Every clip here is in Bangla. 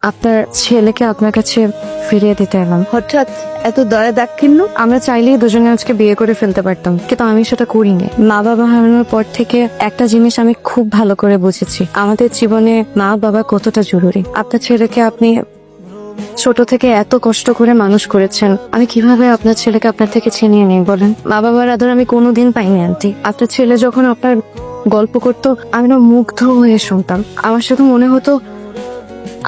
আপনার ছেলেকে আপনার কাছে ফিরিয়ে দিতে এলাম। হঠাৎ এত দয়া দাক্ষিণ্য? আমরা চাইলেই দুজনে আজকে বিয়ে করে ফেলতে পারতাম, কিন্তু আমি সেটা করিনি। মা বাবা হারানোর পর থেকে একটা জিনিস আমি খুব ভালো করে বুঝেছি, আমাদের জীবনে মা বাবা কতটা জরুরি। আপনার ছেলেকে আপনি ছোট থেকে এত কষ্ট করে মানুষ করেছেন, আমি কিভাবে আপনার ছেলেকে আপনার থেকে ছিনিয়ে নিই বলেন? মা বাবার আদর আমি কোনোদিন পাইনি আন্টি। আপনার ছেলে যখন আপনার গল্প করতো আমি না মুগ্ধ হয়ে শুনতাম। আমার শুধু মনে হতো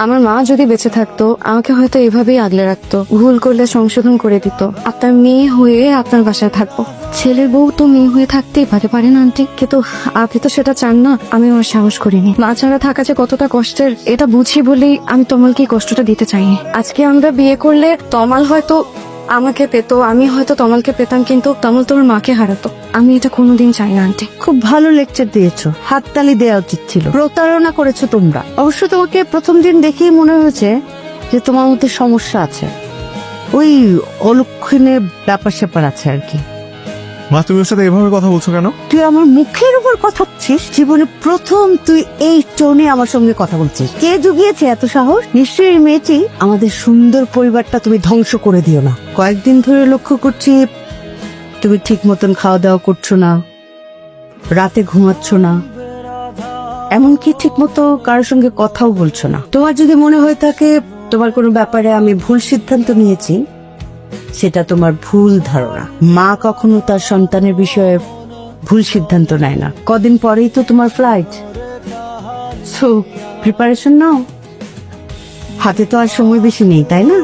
আমার মা যদি বেঁচে থাকতো আমাকে হয়তো এভাবেই আগলে রাখতো, ভুল করলে সংশোধন করে দিত। আপনার মেয়ে হয়ে আপনার বাসায় থাকবো, ছেলের বউ তো মেয়ে হয়ে থাকতেই পারে না আন্টি? কিন্তু আপনি তো সেটা চান না। আমি ওর সাহস করিনি। মা ছাড়া থাকা যে কতটা কষ্টের এটা বুঝি বলেই আমি তমালকে কষ্টটা দিতে চাইনি। আজকে আমরা বিয়ে করলে তমাল হয়তো আমাকে পেতো, আমি হয়তো তমালকে পেতাম, কিন্তু তমাল তোমার মাকে হারাতো। আমি এটা কোনোদিন চাই না আন্টি। খুব ভালো লেকচার দিয়েছো, হাততালি দেওয়া উচিত ছিল। প্রতারণা করেছো তোমরা। অবশ্য তোমাকে প্রথম দিন দেখেই মনে হয়েছে যে তোমার মধ্যে সমস্যা আছে, ওই অলক্ষণে ব্যাপার স্যাপার আছে আর কি। মা, তুমি ওর সাথে এভাবে কথা বলছো কেন? তুই আমার মুখের উপর কথা বলছিস? জীবনে প্রথম তুই এই টোনে আমার সঙ্গে কথা বলছিস। কে জুগিয়েছে এত সাহস? নিশ্চয়ই এই মেয়েটি। আমাদের সুন্দর পরিবারটা তুমি ধ্বংস করে দিও না। কয়েকদিন ধরে লক্ষ্য করছি তুমি ঠিক মতন খাওয়া দাওয়া করছো না, রাতে ঘুমাচ্ছ না, এমনকি ঠিক মতো কারোর সঙ্গে কথাও বলছো না। তোমার যদি মনে হয়ে থাকে তোমার কোনো ব্যাপারে আমি ভুল সিদ্ধান্ত নিয়েছি, সেটা তোমার ভুল ধারণা। মা কখনো তার সন্তানের বিষয়ে ভুল সিদ্ধান্ত নেয় না। কদিন পরেই তো তোমার ফ্লাইট, সো প্রিপারেশন নাও। হাতে তো আর সময় বেশি নেই, তাই না?